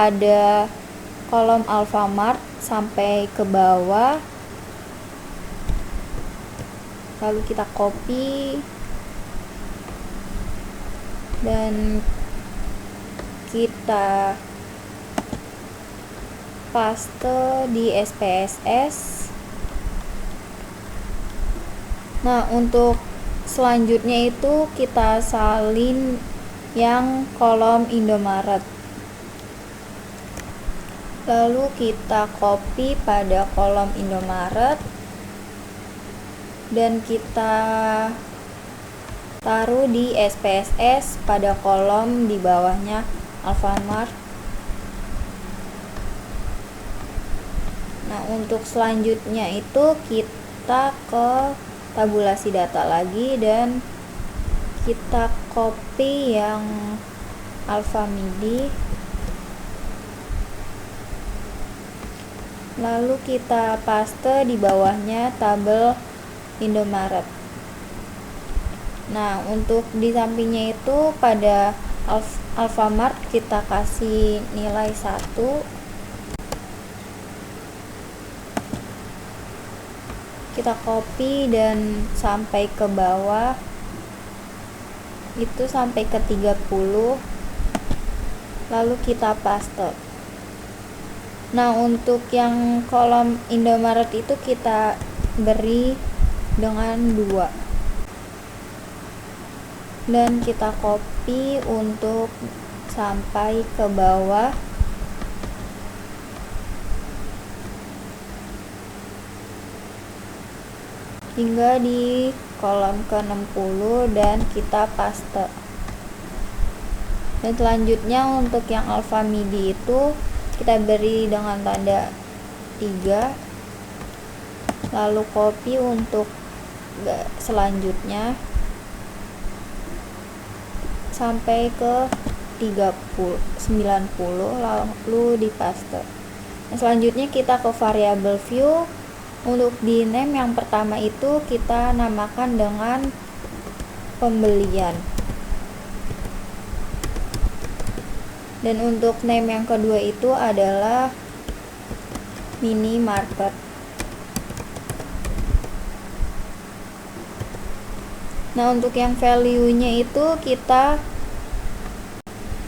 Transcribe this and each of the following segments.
pada kolom Alfamart sampai ke bawah, lalu kita copy dan kita paste di SPSS. Nah, untuk selanjutnya itu kita salin yang kolom Indomaret, lalu kita copy pada kolom Indomaret dan kita taruh di SPSS pada kolom di bawahnya Alfamart. Nah, untuk selanjutnya itu kita ke tabulasi data lagi dan kita copy yang Alfamidi, lalu kita paste di bawahnya tabel Indomaret. Nah, untuk di sampingnya itu pada Alfamart kita kasih nilai 1, kita copy dan sampai ke bawah itu sampai ke 30, lalu kita paste. Nah, untuk yang kolom Indomaret itu kita beri dengan 2 dan kita copy untuk sampai ke bawah hingga di kolom ke-60 dan kita paste. Dan selanjutnya untuk yang Alfamidi itu kita beri dengan tanda 3, lalu copy untuk selanjutnya sampai ke 90, lalu dipaste. Nah, selanjutnya kita ke variabel view. Untuk di name yang pertama itu kita namakan dengan pembelian, dan untuk name yang kedua itu adalah minimarket. Nah, untuk yang value-nya itu kita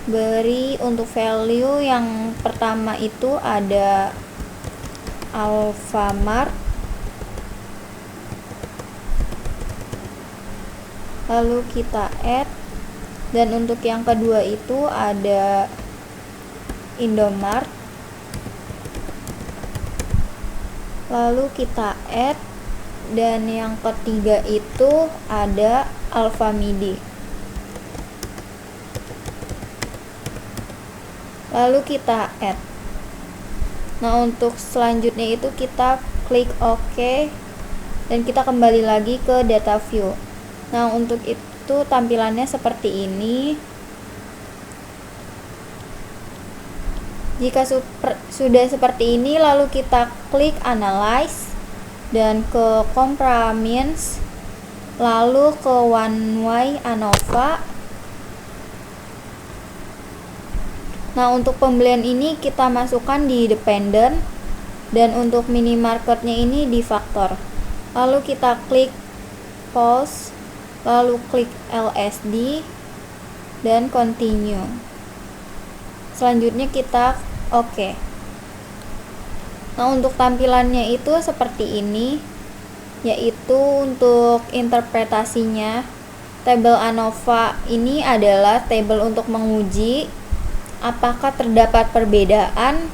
beri untuk value yang pertama itu ada Alfamart, lalu kita add, dan untuk yang kedua itu ada Indomart, lalu kita add, dan yang ketiga itu ada Alfamidi, lalu kita add. Nah, untuk selanjutnya itu kita klik OK dan kita kembali lagi ke data view. Nah, untuk itu tampilannya seperti ini. Jika sudah seperti ini, lalu kita klik analyze dan ke compartments, lalu ke one way ANOVA. Nah, untuk pembelian ini kita masukkan di dependent, dan untuk minimarketnya ini di faktor. Lalu kita klik pause, lalu klik LSD dan continue. Selanjutnya kita OK. Nah, untuk tampilannya itu seperti ini, yaitu untuk interpretasinya. Tabel ANOVA ini adalah tabel untuk menguji apakah terdapat perbedaan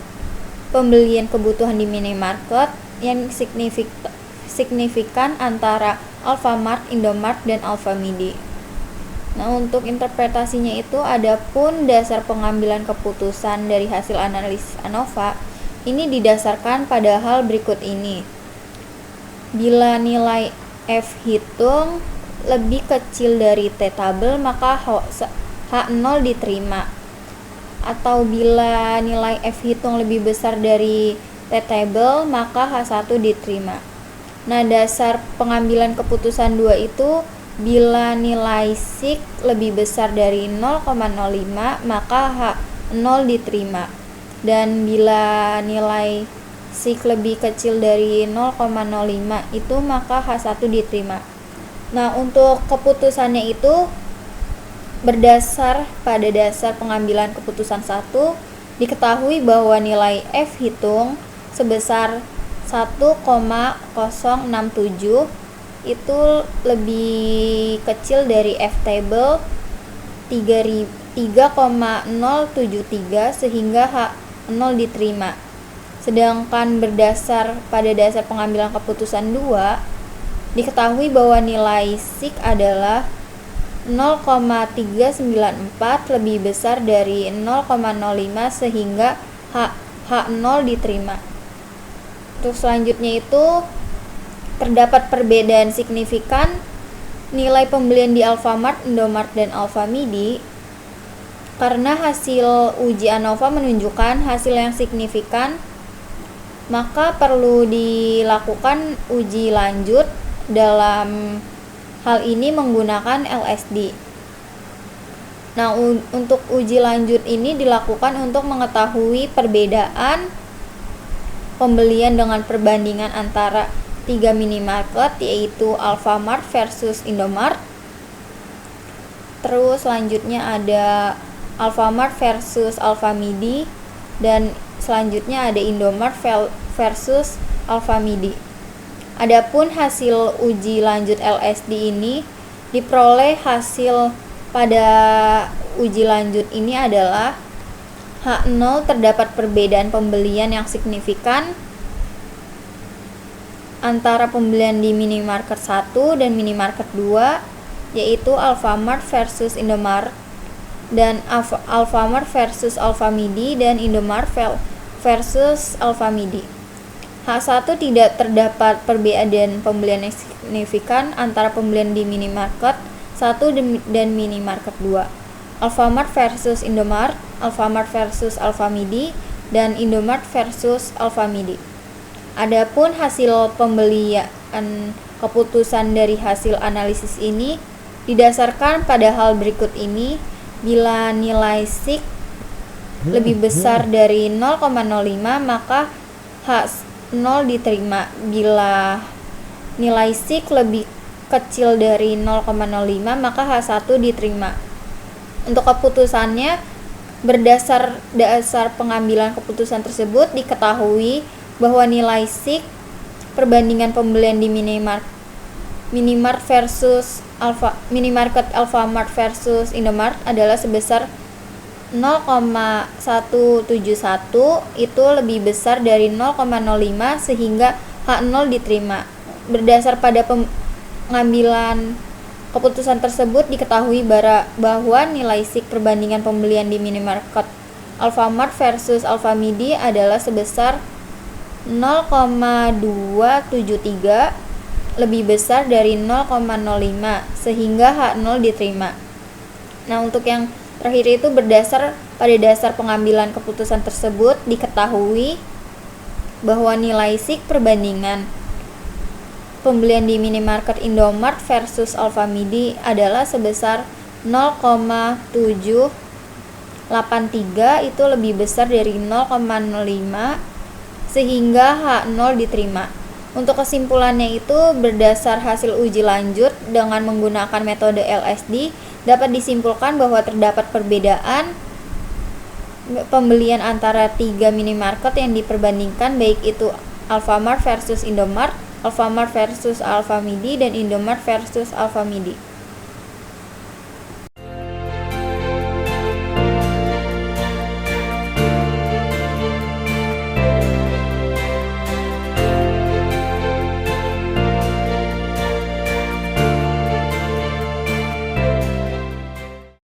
pembelian kebutuhan di minimarket yang signifikan antara Alfamart, Indomart, dan Alfamidi. Nah, untuk interpretasinya itu adapun dasar pengambilan keputusan dari hasil analisis ANOVA ini didasarkan pada hal berikut ini. Bila nilai F hitung lebih kecil dari T tabel, maka H0 diterima. Atau bila nilai F hitung lebih besar dari T tabel, maka H1 diterima. Nah, dasar pengambilan keputusan 2 itu bila nilai SIK lebih besar dari 0,05, maka H0 diterima. dan bila nilai SIK lebih kecil dari 0,05 itu maka H1 diterima. Nah, untuk keputusannya itu berdasar pada dasar pengambilan keputusan 1, diketahui bahwa nilai F hitung sebesar 1,067 itu lebih kecil dari F table 3,073 sehingga H0 diterima. Sedangkan berdasar pada dasar pengambilan keputusan 2, diketahui bahwa nilai SIK adalah 0,394 lebih besar dari 0,05 sehingga H0 diterima. Untuk selanjutnya itu terdapat perbedaan signifikan nilai pembelian di Alfamart, Indomart, dan Alfamidi. Karena hasil uji ANOVA menunjukkan hasil yang signifikan, maka perlu dilakukan uji lanjut. Dalam hal ini menggunakan LSD. Nah, untuk uji lanjut ini dilakukan untuk mengetahui perbedaan pembelian dengan perbandingan antara 3 minimarket, yaitu Alfamart versus Indomart. Terus selanjutnya ada Alfamart versus Alfamidi, dan selanjutnya ada Indomart versus Alfamidi. Adapun hasil uji lanjut LSD ini diperoleh hasil pada uji lanjut ini adalah H0 terdapat perbedaan pembelian yang signifikan antara pembelian di minimarket 1 dan minimarket 2, yaitu Alfamart versus Indomart, dan Alfamart versus Alfamidi, dan Indomart versus Alfamidi. H1 tidak terdapat perbedaan pembelian yang signifikan antara pembelian di minimarket 1 dan minimarket 2, Alfamart versus Indomart, Alfamart versus Alfamidi, dan Indomart versus Alfamidi. Adapun hasil pembelian keputusan dari hasil analisis ini didasarkan pada hal berikut ini. Bila nilai SIK lebih besar dari 0,05 maka H0 diterima. Bila nilai SIK lebih kecil dari 0,05 maka H1 diterima. Untuk keputusannya, berdasar pengambilan keputusan tersebut diketahui bahwa nilai SIK perbandingan pembelian di minimarket Alfamart versus Indomart adalah sebesar 0,171, itu lebih besar dari 0,05 sehingga H0 diterima. Berdasar pada pengambilan keputusan tersebut diketahui bahwa nilai SIK perbandingan pembelian di minimarket Alfamart versus Alfamidi adalah sebesar 0,273, lebih besar dari 0,05 sehingga H0 diterima. Nah, untuk yang terakhir itu berdasar pada dasar pengambilan keputusan tersebut diketahui bahwa nilai SIK perbandingan pembelian di minimarket Indomart versus Alfamidi adalah sebesar 0,783, itu lebih besar dari 0,05 sehingga H0 diterima. Untuk kesimpulannya itu berdasar hasil uji lanjut dengan menggunakan metode LSD dapat disimpulkan bahwa terdapat perbedaan pembelian antara 3 minimarket yang diperbandingkan, baik itu Alfamart versus Indomart, Alfamart versus Alfamidi, dan Indomart versus Alfamidi.